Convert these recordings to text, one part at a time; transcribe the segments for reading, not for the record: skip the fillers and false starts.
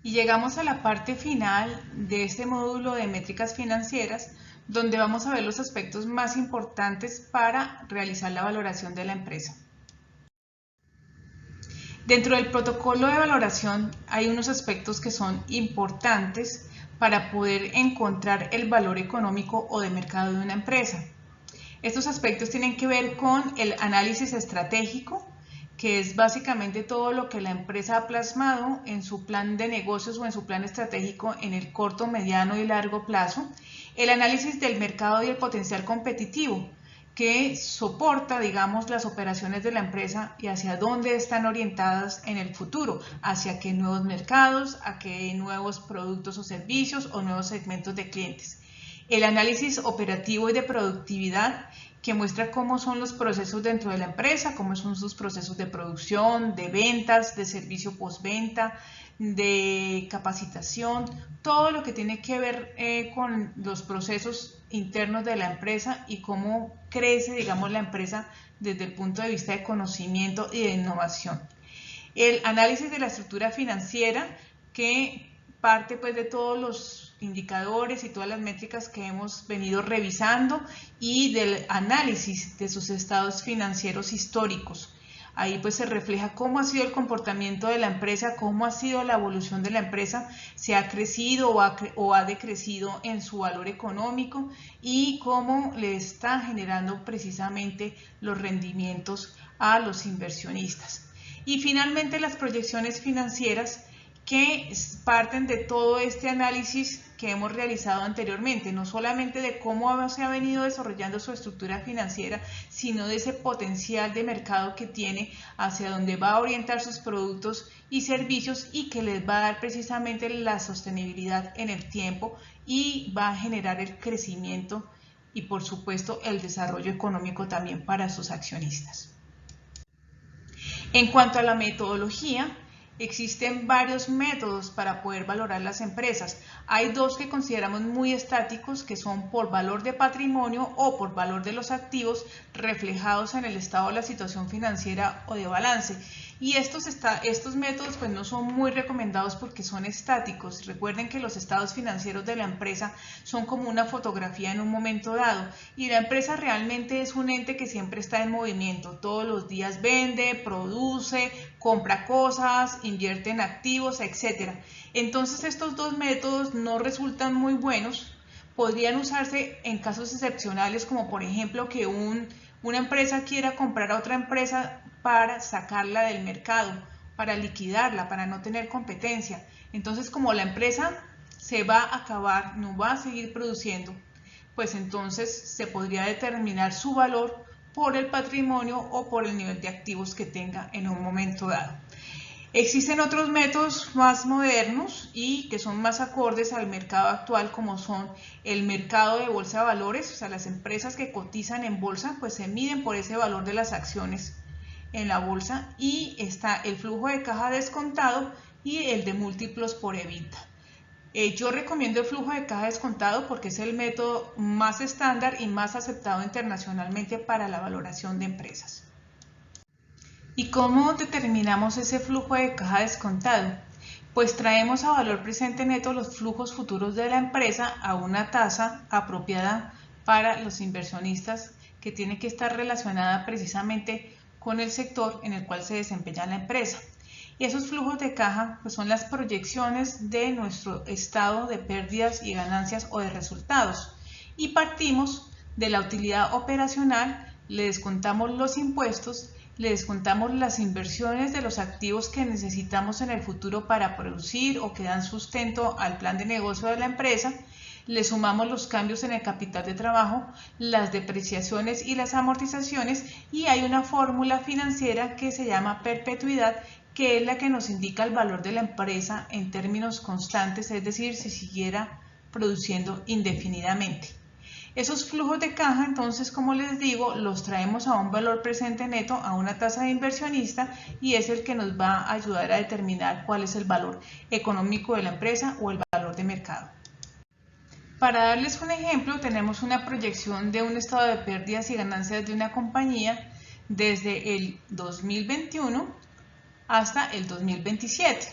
Y llegamos a la parte final de este módulo de métricas financieras, donde vamos a ver los aspectos más importantes para realizar la valoración de la empresa. Dentro del protocolo de valoración hay unos aspectos que son importantes para poder encontrar el valor económico o de mercado de una empresa. Estos aspectos tienen que ver con el análisis estratégico, que es básicamente todo lo que la empresa ha plasmado en su plan de negocios o en su plan estratégico en el corto, mediano y largo plazo. El análisis del mercado y el potencial competitivo, que soporta, digamos, las operaciones de la empresa y hacia dónde están orientadas en el futuro, hacia qué nuevos mercados, a qué nuevos productos o servicios o nuevos segmentos de clientes. El análisis operativo y de productividad, que muestra cómo son los procesos dentro de la empresa, cómo son sus procesos de producción, de ventas, de servicio postventa, de capacitación, todo lo que tiene que ver con los procesos internos de la empresa y cómo crece, digamos, la empresa desde el punto de vista de conocimiento y de innovación. El análisis de la estructura financiera, que parte pues de todos los indicadores y todas las métricas que hemos venido revisando y del análisis de sus estados financieros históricos. Ahí pues se refleja cómo ha sido el comportamiento de la empresa, cómo ha sido la evolución de la empresa, si ha crecido o ha decrecido en su valor económico y cómo le está generando precisamente los rendimientos a los inversionistas. Y finalmente las proyecciones financieras, que parten de todo este análisis que hemos realizado anteriormente, no solamente de cómo se ha venido desarrollando su estructura financiera, sino de ese potencial de mercado que tiene, hacia dónde va a orientar sus productos y servicios y que les va a dar precisamente la sostenibilidad en el tiempo y va a generar el crecimiento y por supuesto el desarrollo económico también para sus accionistas. En cuanto a la metodología, existen varios métodos para poder valorar las empresas. Hay dos que consideramos muy estáticos, que son por valor de patrimonio o por valor de los activos reflejados en el estado de la situación financiera o de balance. Y estos métodos pues no son muy recomendados porque son estáticos. Recuerden que los estados financieros de la empresa son como una fotografía en un momento dado y la empresa realmente es un ente que siempre está en movimiento. Todos los días vende, produce, compra cosas, invierte en activos, etc. Entonces estos dos métodos no resultan muy buenos. Podrían usarse en casos excepcionales, como por ejemplo que una empresa quiera comprar a otra empresa para sacarla del mercado, para liquidarla, para no tener competencia. Entonces, como la empresa se va a acabar, no va a seguir produciendo, pues entonces se podría determinar su valor por el patrimonio o por el nivel de activos que tenga en un momento dado. Existen otros métodos más modernos y que son más acordes al mercado actual, como son el mercado de bolsa de valores, o sea, las empresas que cotizan en bolsa pues se miden por ese valor de las acciones en la bolsa, y está el flujo de caja descontado y el de múltiplos por EBITDA. Yo recomiendo el flujo de caja descontado porque es el método más estándar y más aceptado internacionalmente para la valoración de empresas. ¿Y cómo determinamos ese flujo de caja descontado? Pues traemos a valor presente neto los flujos futuros de la empresa a una tasa apropiada para los inversionistas, que tiene que estar relacionada precisamente con el sector en el cual se desempeña la empresa. Y esos flujos de caja pues son las proyecciones de nuestro estado de pérdidas y ganancias o de resultados. Y partimos de la utilidad operacional, le descontamos los impuestos, le descontamos las inversiones de los activos que necesitamos en el futuro para producir o que dan sustento al plan de negocio de la empresa, le sumamos los cambios en el capital de trabajo, las depreciaciones y las amortizaciones, y hay una fórmula financiera que se llama perpetuidad, que es la que nos indica el valor de la empresa en términos constantes, es decir, si siguiera produciendo indefinidamente. Esos flujos de caja, entonces, como les digo, los traemos a un valor presente neto, a una tasa de inversionista, y es el que nos va a ayudar a determinar cuál es el valor económico de la empresa o el valor de mercado. Para darles un ejemplo, tenemos una proyección de un estado de pérdidas y ganancias de una compañía desde el 2021 hasta el 2027.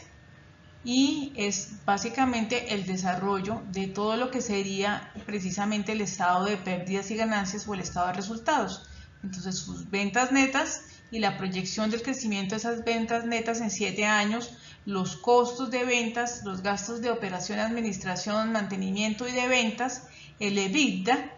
y es básicamente el desarrollo de todo lo que sería precisamente el estado de pérdidas y ganancias o el estado de resultados. Entonces sus ventas netas y la proyección del crecimiento de esas ventas netas en 7 años, los costos de ventas, los gastos de operación, administración, mantenimiento y de ventas, el EBITDA,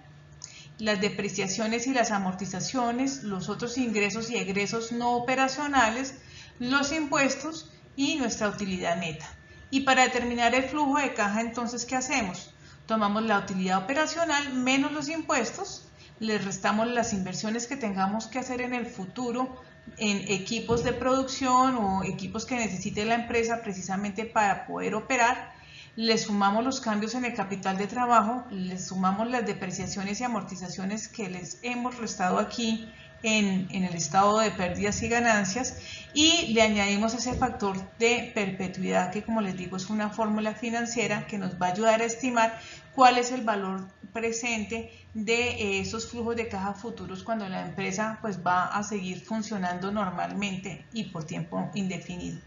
las depreciaciones y las amortizaciones, los otros ingresos y egresos no operacionales, los impuestos y nuestra utilidad neta. Y para determinar el flujo de caja, entonces, ¿qué hacemos? Tomamos la utilidad operacional menos los impuestos, le restamos las inversiones que tengamos que hacer en el futuro en equipos de producción o equipos que necesite la empresa precisamente para poder operar, le sumamos los cambios en el capital de trabajo, le sumamos las depreciaciones y amortizaciones que les hemos restado aquí en el estado de pérdidas y ganancias y le añadimos ese factor de perpetuidad que, como les digo, es una fórmula financiera que nos va a ayudar a estimar cuál es el valor presente de esos flujos de caja futuros cuando la empresa pues va a seguir funcionando normalmente y por tiempo indefinido.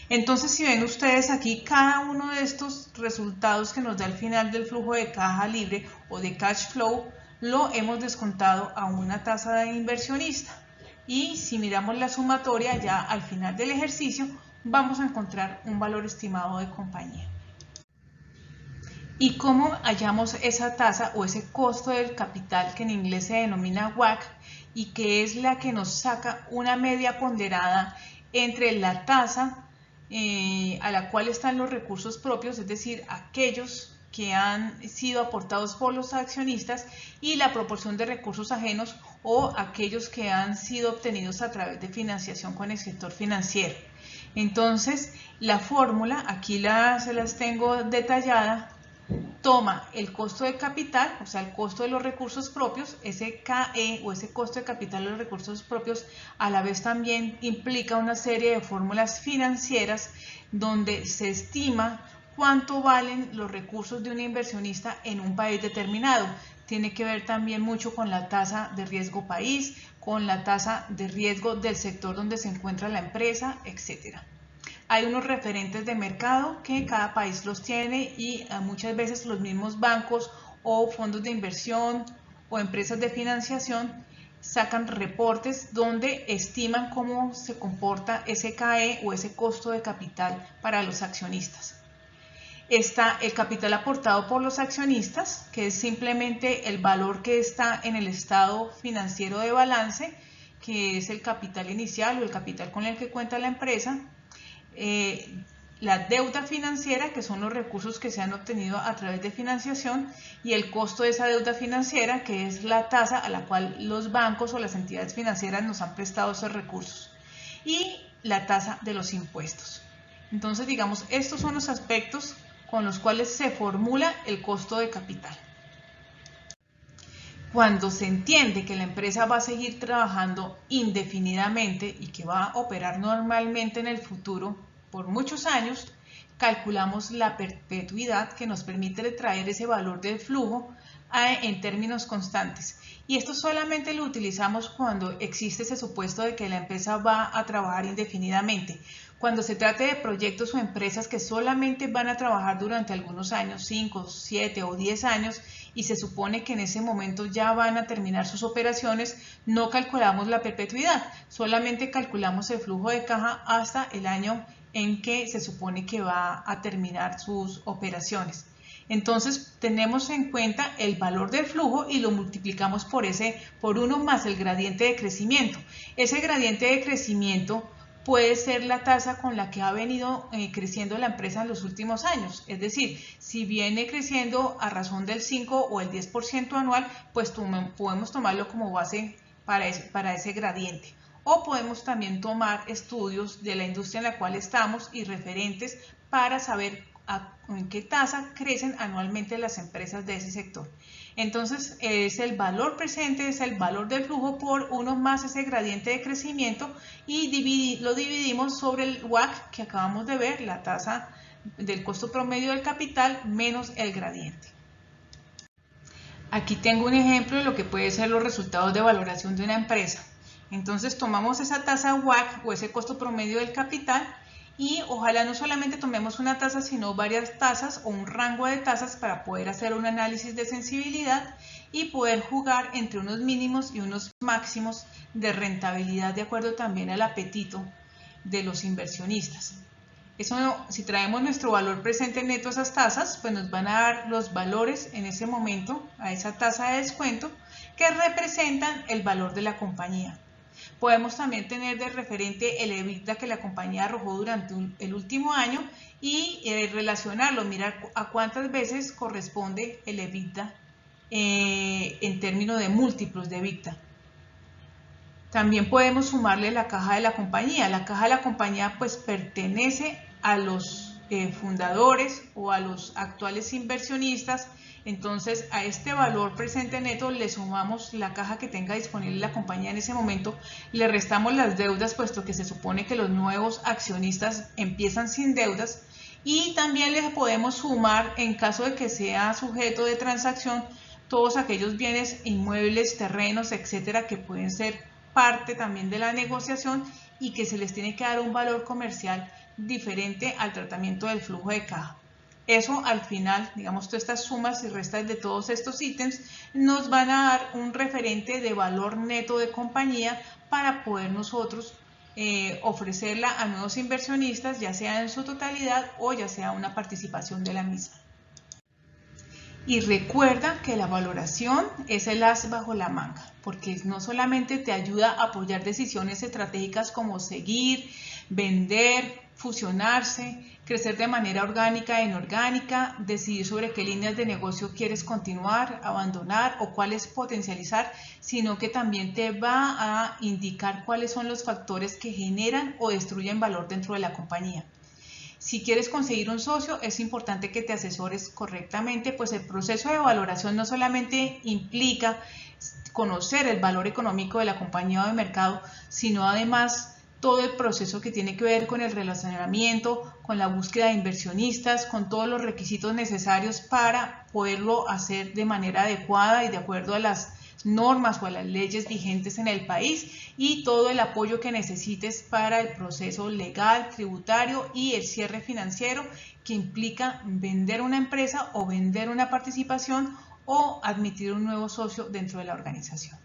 Entonces, si ven ustedes aquí, cada uno de estos resultados que nos da el final del flujo de caja libre o de cash flow, lo hemos descontado a una tasa de inversionista. Y si miramos la sumatoria, ya al final del ejercicio, vamos a encontrar un valor estimado de compañía. ¿Y cómo hallamos esa tasa o ese costo del capital que en inglés se denomina WACC y que es la que nos saca una media ponderada entre la tasa a la cual están los recursos propios, es decir, aquellos que han sido aportados por los accionistas y la proporción de recursos ajenos o aquellos que han sido obtenidos a través de financiación con el sector financiero? Entonces, la fórmula, aquí se las tengo detallada, toma el costo de capital, o sea, el costo de los recursos propios, ese KE o ese costo de capital de los recursos propios, a la vez también implica una serie de fórmulas financieras donde se estima cuánto valen los recursos de un inversionista en un país determinado. Tiene que ver también mucho con la tasa de riesgo país, con la tasa de riesgo del sector donde se encuentra la empresa, etcétera. Hay unos referentes de mercado que cada país los tiene y muchas veces los mismos bancos o fondos de inversión o empresas de financiación sacan reportes donde estiman cómo se comporta ese KE o ese costo de capital para los accionistas. Está el capital aportado por los accionistas, que es simplemente el valor que está en el estado financiero de balance, que es el capital inicial o el capital con el que cuenta la empresa. La deuda financiera, que son los recursos que se han obtenido a través de financiación, y el costo de esa deuda financiera, que es la tasa a la cual los bancos o las entidades financieras nos han prestado esos recursos, y la tasa de los impuestos. Entonces, digamos, estos son los aspectos con los cuales se formula el costo de capital. Cuando se entiende que la empresa va a seguir trabajando indefinidamente y que va a operar normalmente en el futuro por muchos años, calculamos la perpetuidad que nos permite traer ese valor del flujo en términos constantes. Y esto solamente lo utilizamos cuando existe ese supuesto de que la empresa va a trabajar indefinidamente. Cuando se trate de proyectos o empresas que solamente van a trabajar durante algunos años, 5, 7 o 10 años, y se supone que en ese momento ya van a terminar sus operaciones, no calculamos la perpetuidad, solamente calculamos el flujo de caja hasta el año en que se supone que va a terminar sus operaciones. Entonces tenemos en cuenta el valor del flujo y lo multiplicamos por 1 más el gradiente de crecimiento. Ese gradiente de crecimiento puede ser la tasa con la que ha venido creciendo la empresa en los últimos años. Es decir, si viene creciendo a razón del 5 o el 10% anual, pues podemos tomarlo como base para ese gradiente. O podemos también tomar estudios de la industria en la cual estamos y referentes para saber en qué tasa crecen anualmente las empresas de ese sector. Entonces es el valor presente, es el valor del flujo por 1 más ese gradiente de crecimiento y lo dividimos sobre el WACC que acabamos de ver, la tasa del costo promedio del capital menos el gradiente. Aquí tengo un ejemplo de lo que puede ser los resultados de valoración de una empresa. Entonces tomamos esa tasa WACC o ese costo promedio del capital y ojalá no solamente tomemos una tasa, sino varias tasas o un rango de tasas para poder hacer un análisis de sensibilidad y poder jugar entre unos mínimos y unos máximos de rentabilidad de acuerdo también al apetito de los inversionistas. Eso, si traemos nuestro valor presente neto a esas tasas, pues nos van a dar los valores en ese momento a esa tasa de descuento que representan el valor de la compañía. Podemos también tener de referente el EBITDA que la compañía arrojó durante el último año y relacionarlo, mirar a cuántas veces corresponde el EBITDA en términos de múltiplos de EBITDA. También podemos sumarle la caja de la compañía. La caja de la compañía pues pertenece a los fundadores o a los actuales inversionistas. Entonces a este valor presente neto le sumamos la caja que tenga disponible la compañía en ese momento, le restamos las deudas puesto que se supone que los nuevos accionistas empiezan sin deudas, y también les podemos sumar, en caso de que sea sujeto de transacción, todos aquellos bienes inmuebles, terrenos, etcétera, que pueden ser parte también de la negociación y que se les tiene que dar un valor comercial diferente al tratamiento del flujo de caja. Eso al final, digamos, todas estas sumas y restas de todos estos ítems nos van a dar un referente de valor neto de compañía para poder nosotros ofrecerla a nuevos inversionistas, ya sea en su totalidad o ya sea una participación de la misma. Y recuerda que la valoración es el as bajo la manga, porque no solamente te ayuda a apoyar decisiones estratégicas como seguir, vender, fusionarse, crecer de manera orgánica e inorgánica, decidir sobre qué líneas de negocio quieres continuar, abandonar o cuáles potencializar, sino que también te va a indicar cuáles son los factores que generan o destruyen valor dentro de la compañía. Si quieres conseguir un socio, es importante que te asesores correctamente, pues el proceso de valoración no solamente implica conocer el valor económico de la compañía o de mercado, sino además todo el proceso que tiene que ver con el relacionamiento, con la búsqueda de inversionistas, con todos los requisitos necesarios para poderlo hacer de manera adecuada y de acuerdo a las normas o a las leyes vigentes en el país, y todo el apoyo que necesites para el proceso legal, tributario y el cierre financiero que implica vender una empresa o vender una participación o admitir un nuevo socio dentro de la organización.